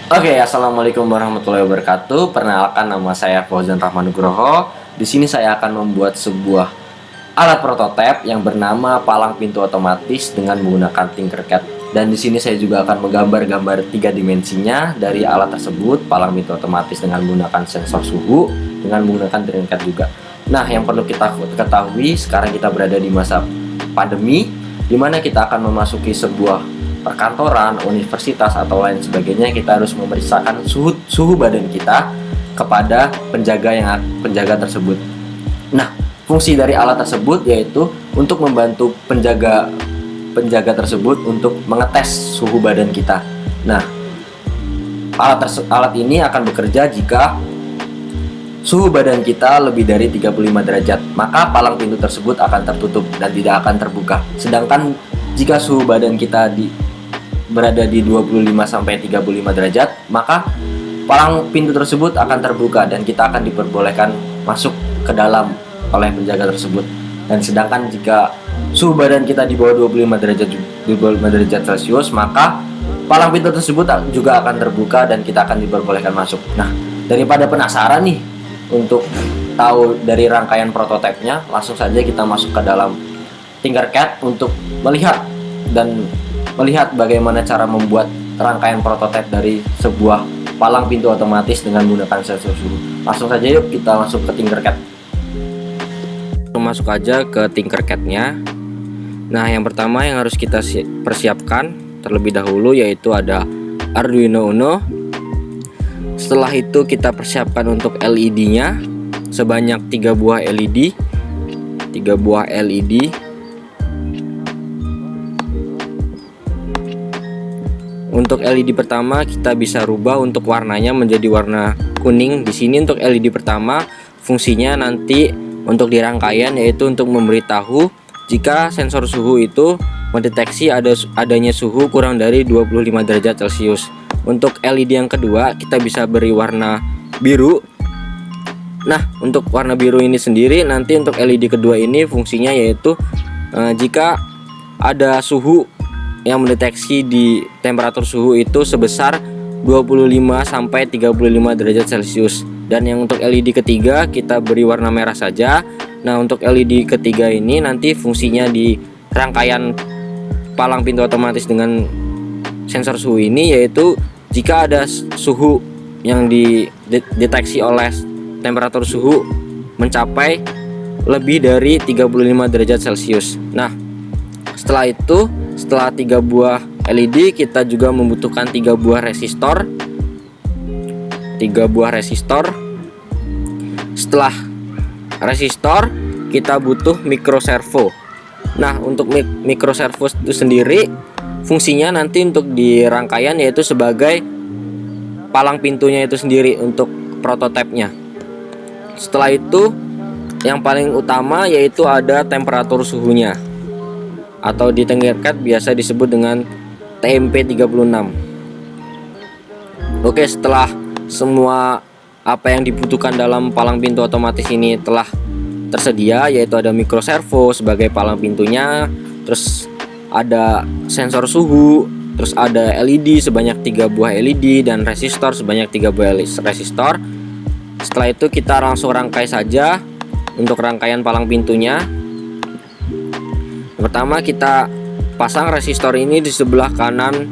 Oke, assalamualaikum warahmatullahi wabarakatuh. Perkenalkan, nama saya Fauzan Rahman Nugroho. Di sini saya akan membuat sebuah alat prototipe yang bernama palang pintu otomatis dengan menggunakan Tinkercad. Dan di sini saya juga akan menggambar gambar tiga dimensinya dari alat tersebut, palang pintu otomatis dengan menggunakan sensor suhu, dengan menggunakan Tinkercad juga. Nah, yang perlu kita ketahui, sekarang kita berada di masa pandemi, di mana kita akan memasuki sebuah perkantoran, universitas atau lain sebagainya. Kita harus memeriksakan suhu badan kita kepada penjaga tersebut. Nah, fungsi dari alat tersebut yaitu untuk membantu penjaga tersebut untuk mengetes suhu badan kita. Nah, alat ini akan bekerja jika suhu badan kita lebih dari 35 derajat, maka palang pintu tersebut akan tertutup dan tidak akan terbuka. Sedangkan jika suhu badan kita berada di 25-35 derajat, maka palang pintu tersebut akan terbuka dan kita akan diperbolehkan masuk ke dalam oleh penjaga tersebut. Dan sedangkan jika suhu badan kita di bawah 25 derajat Celcius, maka palang pintu tersebut juga akan terbuka dan kita akan diperbolehkan masuk. Nah, daripada penasaran nih untuk tahu dari rangkaian prototipenya, langsung saja kita masuk ke dalam Tinkercad untuk melihat bagaimana cara membuat rangkaian prototipe dari sebuah palang pintu otomatis dengan menggunakan sensor suhu. Langsung saja yuk kita masuk ke Tinkercad. Masuk aja ke Tinkercad-nya. Nah, yang pertama yang harus kita persiapkan terlebih dahulu yaitu ada Arduino Uno. Setelah itu kita persiapkan untuk LED-nya sebanyak 3 buah LED. Untuk LED pertama kita bisa rubah untuk warnanya menjadi warna kuning. Di sini untuk LED pertama fungsinya nanti untuk di rangkaian yaitu untuk memberitahu jika sensor suhu itu mendeteksi adanya suhu kurang dari 25 derajat Celcius. Untuk LED yang kedua kita bisa beri warna biru. Nah, untuk warna biru ini sendiri nanti untuk LED kedua ini fungsinya yaitu jika ada suhu yang mendeteksi di temperatur suhu itu sebesar 25-35 derajat Celcius. Dan yang untuk LED ketiga kita beri warna merah saja. Nah, untuk LED ketiga ini nanti fungsinya di rangkaian palang pintu otomatis dengan sensor suhu ini yaitu jika ada suhu yang dideteksi oleh temperatur suhu mencapai lebih dari 35 derajat Celcius. Nah, setelah 3 buah LED kita juga membutuhkan 3 buah resistor. Setelah resistor kita butuh microservo. Nah, untuk microservo itu sendiri fungsinya nanti untuk di rangkaian yaitu sebagai palang pintunya itu sendiri untuk prototipenya. Setelah itu yang paling utama yaitu ada temperatur suhunya, atau di Tinkercad biasa disebut dengan TMP36. Oke, setelah semua apa yang dibutuhkan dalam palang pintu otomatis ini telah tersedia, yaitu ada microservo sebagai palang pintunya, terus ada sensor suhu, terus ada LED sebanyak 3 buah LED dan resistor sebanyak 3 buah resistor. Setelah itu kita langsung rangkai saja untuk rangkaian palang pintunya. Pertama kita pasang resistor ini di sebelah kanan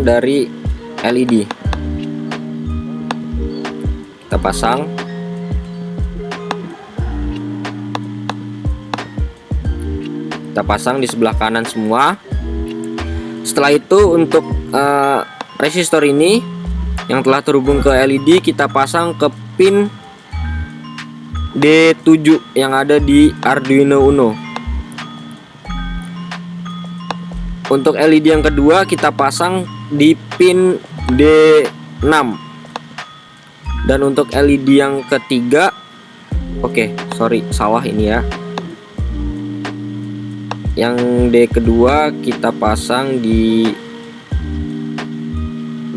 dari LED. Kita pasang di sebelah kanan semua. Setelah itu untuk resistor ini yang telah terhubung ke LED kita pasang ke pin D7 yang ada di Arduino Uno. Untuk LED yang kedua kita pasang di pin D6. Dan untuk LED yang ketiga, salah ini ya. Yang D kedua kita pasang di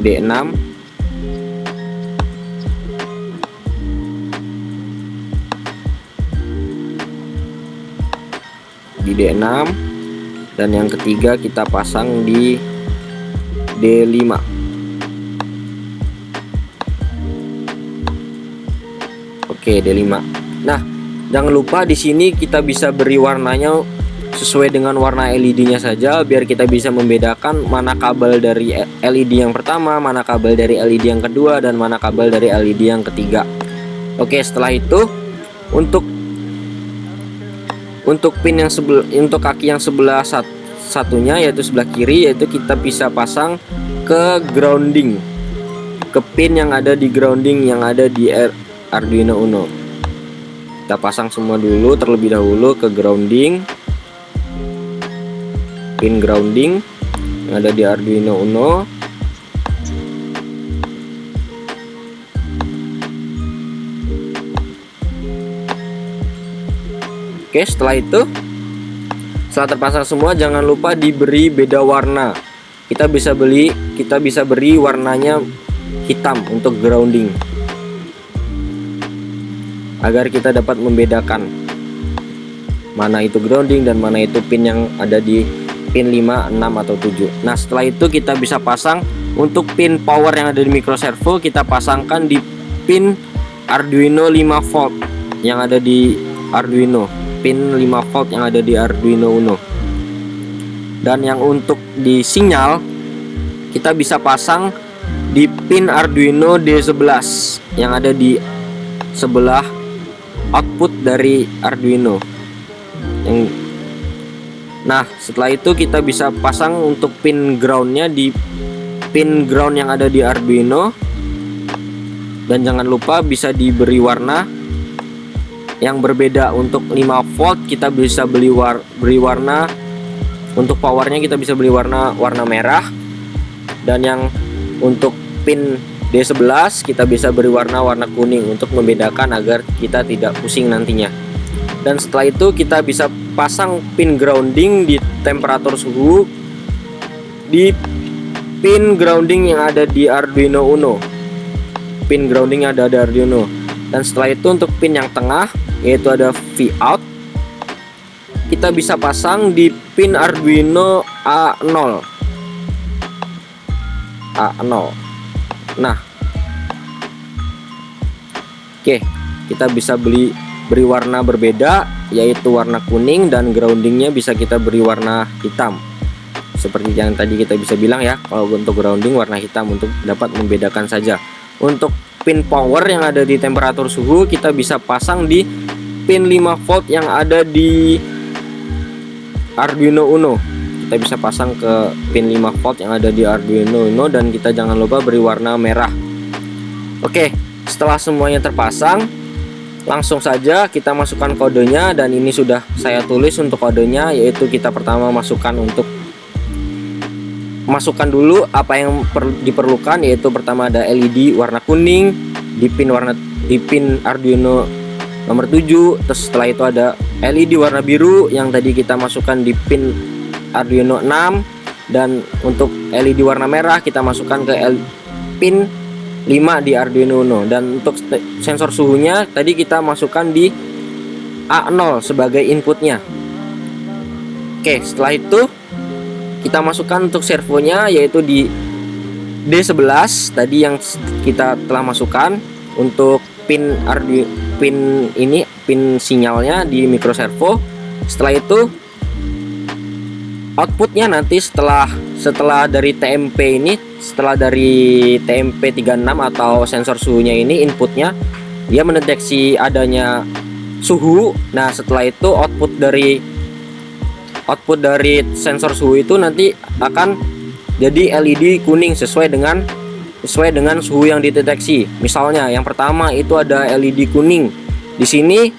D6. di D6, dan yang ketiga kita pasang di D5. Oke, D5. Nah, jangan lupa di sini kita bisa beri warnanya sesuai dengan warna LED-nya saja, biar kita bisa membedakan mana kabel dari LED yang pertama, mana kabel dari LED yang kedua, dan mana kabel dari LED yang ketiga. Oke, setelah itu untuk pin yang untuk kaki yang sebelah satunya, yaitu sebelah kiri, yaitu kita bisa pasang ke grounding, ke pin yang ada di grounding yang ada di Arduino Uno. Kita pasang semua dulu terlebih dahulu ke grounding, pin grounding yang ada di Arduino Uno. Oke, setelah terpasang semua, jangan lupa diberi beda warna. Kita bisa beri warnanya hitam untuk grounding, agar kita dapat membedakan mana itu grounding dan mana itu pin yang ada di pin 5, 6, atau 7. Nah, setelah itu kita bisa pasang untuk pin power yang ada di microservo, kita pasangkan di pin Arduino 5 volt yang ada di Arduino, pin 5 volt yang ada di Arduino Uno. Dan yang untuk di sinyal, kita bisa pasang di pin Arduino D11 yang ada di sebelah output dari Arduino. Nah, setelah itu kita bisa pasang untuk pin groundnya di pin ground yang ada di Arduino. Dan jangan lupa bisa diberi warna yang berbeda. Untuk 5 volt kita bisa beri warna, untuk powernya kita bisa beri warna merah. Dan yang untuk pin D11 kita bisa beri warna kuning untuk membedakan agar kita tidak pusing nantinya. Dan setelah itu kita bisa pasang pin grounding di temperatur suhu di pin grounding yang ada di Arduino Uno, pin grounding yang ada di Arduino. Dan setelah itu untuk pin yang tengah, yaitu ada Vout, kita bisa pasang di pin Arduino A0. Nah, oke, kita bisa beri warna berbeda, yaitu warna kuning, dan groundingnya bisa kita beri warna hitam. Seperti yang tadi kita bisa bilang ya, kalau untuk grounding warna hitam untuk dapat membedakan saja. Untuk pin power yang ada di temperatur suhu, kita bisa pasang di pin 5 volt yang ada di Arduino Uno. Kita bisa pasang ke pin 5 volt yang ada di Arduino Uno, dan kita jangan lupa beri warna merah. Oke, setelah semuanya terpasang, langsung saja kita masukkan kodenya. Dan ini sudah saya tulis untuk kodenya, yaitu kita pertama masukkan dulu apa yang diperlukan, yaitu pertama ada LED warna kuning di pin Arduino nomor 7. Terus setelah itu ada LED warna biru yang tadi kita masukkan di pin Arduino 6, dan untuk LED warna merah kita masukkan ke pin 5 di Arduino Uno. Dan untuk sensor suhunya tadi kita masukkan di A0 sebagai inputnya. Oke, setelah itu kita masukkan untuk servonya, yaitu di D11 tadi yang kita telah masukkan untuk pin sinyalnya di microservo. Setelah itu outputnya nanti setelah dari TMP ini, setelah dari TMP 36 atau sensor suhunya ini, inputnya dia mendeteksi adanya suhu. Nah, setelah itu output dari sensor suhu itu nanti akan jadi LED kuning sesuai dengan suhu yang dideteksi. Misalnya yang pertama itu ada LED kuning. Di sini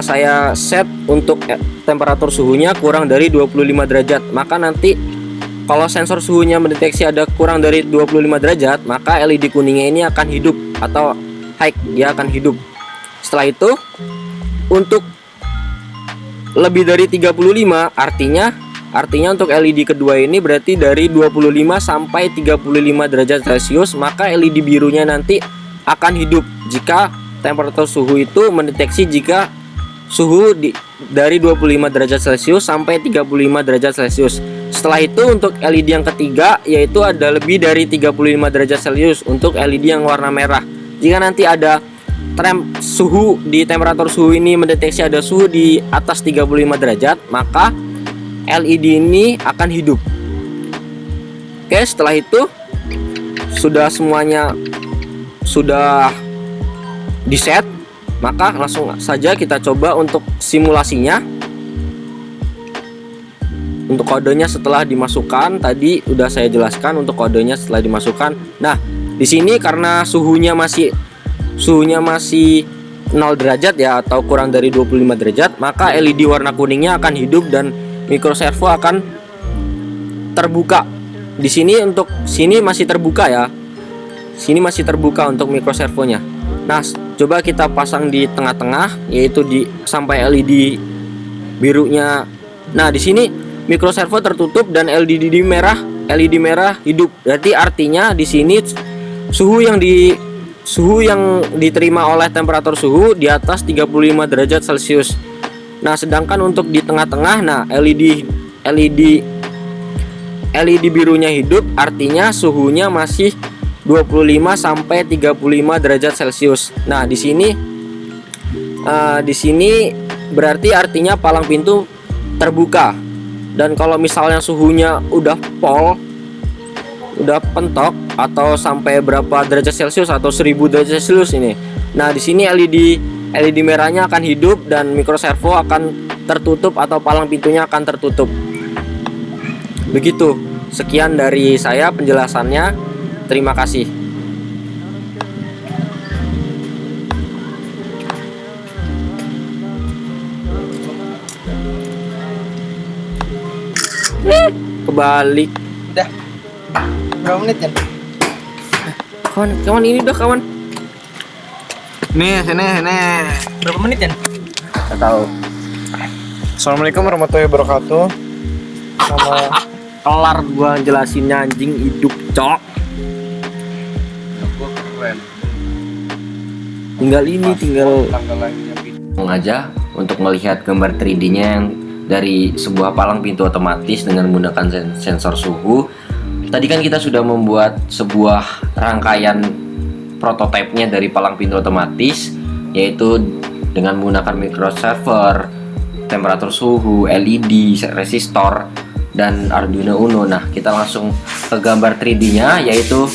saya set untuk temperatur suhunya kurang dari 25 derajat. Maka nanti kalau sensor suhunya mendeteksi ada kurang dari 25 derajat, maka LED kuningnya ini akan hidup atau high, dia akan hidup. Setelah itu untuk lebih dari 35, artinya untuk LED kedua ini berarti dari 25 sampai 35 derajat Celcius, maka LED birunya nanti akan hidup jika temperatur suhu itu mendeteksi jika suhu dari 25 derajat Celcius sampai 35 derajat Celcius. Setelah itu untuk LED yang ketiga yaitu ada lebih dari 35 derajat Celcius untuk LED yang warna merah. Jika nanti ada suhu di temperatur suhu ini mendeteksi ada suhu di atas 35 derajat, maka LED ini akan hidup. Oke, setelah itu sudah semuanya sudah di set, maka langsung saja kita coba untuk simulasinya. Untuk kodenya setelah dimasukkan, tadi udah saya jelaskan untuk kodenya setelah dimasukkan. Nah, di sini karena suhunya masih 0 derajat ya, atau kurang dari 25 derajat, maka LED warna kuningnya akan hidup dan microservo akan terbuka. Di sini untuk sini masih terbuka ya. Sini masih terbuka untuk microservonya. Nah, coba kita pasang di tengah-tengah, yaitu sampai LED birunya. Nah, di sini microservo tertutup dan LED merah hidup. Berarti artinya di sini suhu yang diterima oleh temperatur suhu di atas 35 derajat Celcius. Nah, sedangkan untuk di tengah-tengah, nah LED birunya hidup, artinya suhunya masih 25 sampai 35 derajat Celcius. Nah, di sini berarti artinya palang pintu terbuka. Dan kalau misalnya suhunya udah pentok atau sampai berapa derajat Celcius atau 1000 derajat Celcius ini. Nah, di sini LED merahnya akan hidup dan microservo akan tertutup atau palang pintunya akan tertutup. Begitu. Sekian dari saya penjelasannya. Terima kasih. Kebalik. Udah. Berapa menit kan? Kawan ini udah kawan. Nih, sini. Berapa menit kan? Gak tahu. Assalamualaikum warahmatullahi wabarakatuh. Sama Kelar gua jelasinnya anjing, hidup cok. gua keren. Tinggal Tanggalannya aja untuk melihat gambar 3D-nya yang dari sebuah palang pintu otomatis dengan menggunakan sensor suhu. Tadi kan kita sudah membuat sebuah rangkaian prototipenya dari palang pintu otomatis, yaitu dengan menggunakan microserver, temperatur suhu, LED, resistor, dan Arduino Uno. Nah, kita langsung ke gambar 3D-nya, yaitu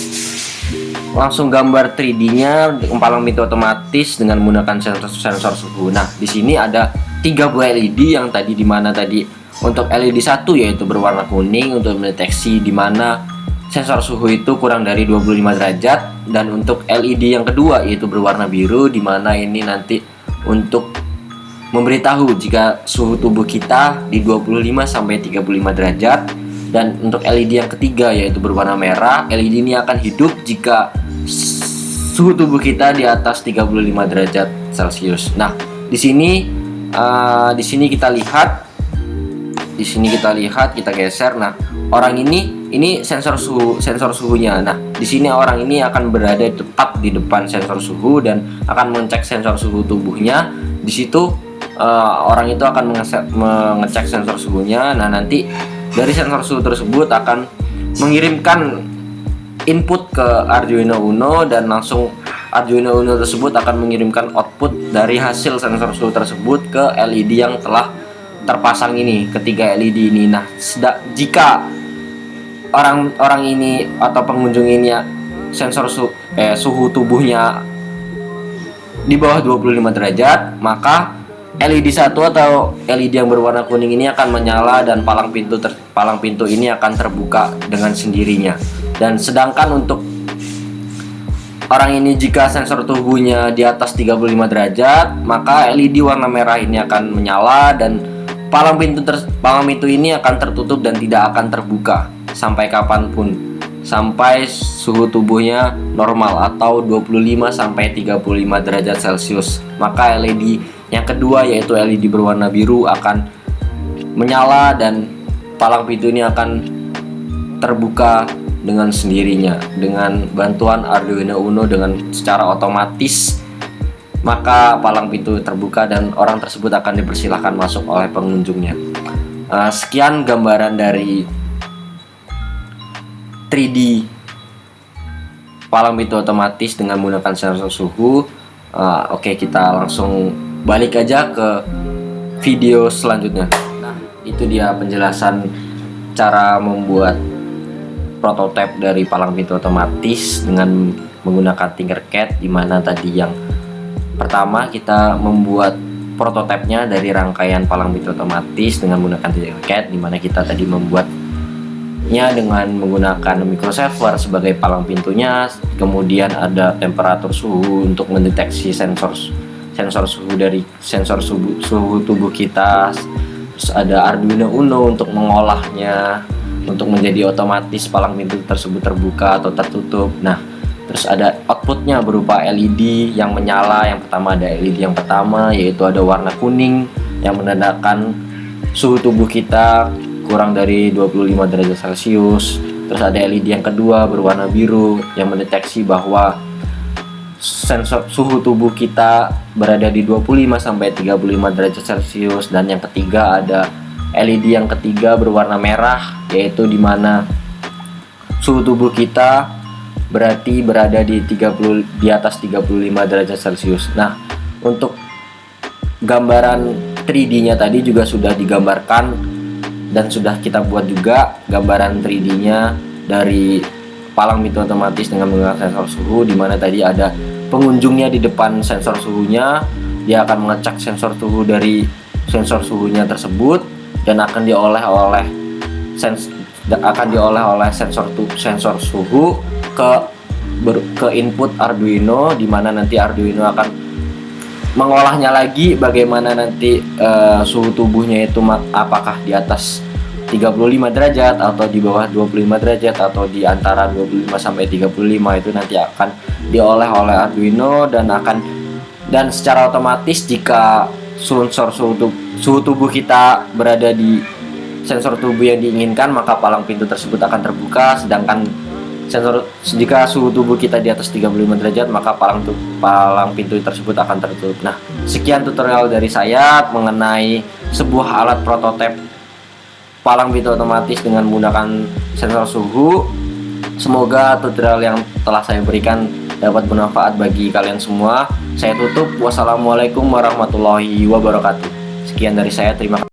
langsung gambar 3D-nya palang pintu otomatis dengan menggunakan sensor suhu. Nah, di sini ada 3 buah LED yang tadi untuk LED 1 yaitu berwarna kuning untuk mendeteksi di mana sensor suhu itu kurang dari 25 derajat, dan untuk LED yang kedua yaitu berwarna biru di mana ini nanti untuk memberitahu jika suhu tubuh kita di 25 sampai 35 derajat, dan untuk LED yang ketiga yaitu berwarna merah, LED ini akan hidup jika suhu tubuh kita di atas 35 derajat Celcius. Nah, di sini kita lihat, kita geser. Nah, orang ini sensor suhunya. Nah, di sini orang ini akan berada tepat di depan sensor suhu dan akan mengecek sensor suhu tubuhnya. Di situ orang itu akan mengecek sensor suhunya. Nah, nanti dari sensor suhu tersebut akan mengirimkan input ke Arduino Uno, dan langsung Arduino Uno tersebut akan mengirimkan output dari hasil sensor suhu tersebut ke LED yang telah terpasang ini, ketiga LED ini. Nah, jika orang ini atau pengunjung ini sensor suhu tubuhnya di bawah 25 derajat, maka LED 1 atau LED yang berwarna kuning ini akan menyala dan palang pintu ini akan terbuka dengan sendirinya. Dan sedangkan untuk orang ini jika sensor tubuhnya di atas 35 derajat, maka LED warna merah ini akan menyala dan palang pintu ini akan tertutup dan tidak akan terbuka sampai kapanpun, sampai suhu tubuhnya normal atau 25 sampai 35 derajat Celcius. Maka LED yang kedua yaitu LED berwarna biru akan menyala dan palang pintu ini akan terbuka dengan sendirinya dengan bantuan Arduino Uno dengan secara otomatis maka palang pintu terbuka dan orang tersebut akan dipersilahkan masuk oleh pengunjungnya. Sekian gambaran dari 3D palang pintu otomatis dengan menggunakan sensor suhu. Oke, kita langsung balik aja ke video selanjutnya. Nah, itu dia penjelasan cara membuat prototipe dari palang pintu otomatis dengan menggunakan Tinkercad, dimana tadi yang pertama kita membuat prototipenya dari rangkaian palang pintu otomatis dengan menggunakan Tinkercad, dimana kita tadi membuatnya dengan menggunakan microserver sebagai palang pintunya. Kemudian ada temperatur suhu untuk mendeteksi sensor suhu dari sensor suhu tubuh kita. Terus ada Arduino Uno untuk mengolahnya untuk menjadi otomatis palang pintu tersebut terbuka atau tertutup. Nah, terus ada outputnya berupa LED yang menyala. Yang pertama ada LED yang pertama, yaitu ada warna kuning yang menandakan suhu tubuh kita kurang dari 25 derajat Celcius. Terus ada LED yang kedua berwarna biru yang mendeteksi bahwa sensor suhu tubuh kita berada di 25 sampai 35 derajat Celcius. Dan yang ketiga ada LED yang ketiga berwarna merah, yaitu dimana suhu tubuh kita berarti berada di atas 35 derajat Celcius. Nah, untuk gambaran 3D-nya tadi juga sudah digambarkan dan sudah kita buat juga gambaran 3D-nya dari palang pintu otomatis dengan menggunakan sensor suhu, dimana tadi ada pengunjungnya di depan sensor suhunya. Dia akan mengecek sensor suhu dari sensor suhunya tersebut dan akan diolah oleh sensor suhu ke input Arduino, dimana nanti Arduino akan mengolahnya lagi bagaimana nanti suhu tubuhnya itu apakah di atas 35 derajat atau di bawah 25 derajat atau di antara 25 sampai 35. Itu nanti akan diolah oleh Arduino dan secara otomatis jika sensor suhu tubuh kita berada di sensor tubuh yang diinginkan, maka palang pintu tersebut akan terbuka. Sedangkan jika suhu tubuh kita di atas 35 derajat, maka palang pintu tersebut akan tertutup. Nah, sekian tutorial dari saya mengenai sebuah alat prototipe palang pintu otomatis dengan menggunakan sensor suhu. Semoga tutorial yang telah saya berikan dapat bermanfaat bagi kalian semua. Saya tutup. Wassalamualaikum warahmatullahi wabarakatuh. Sekian dari saya, terima kasih.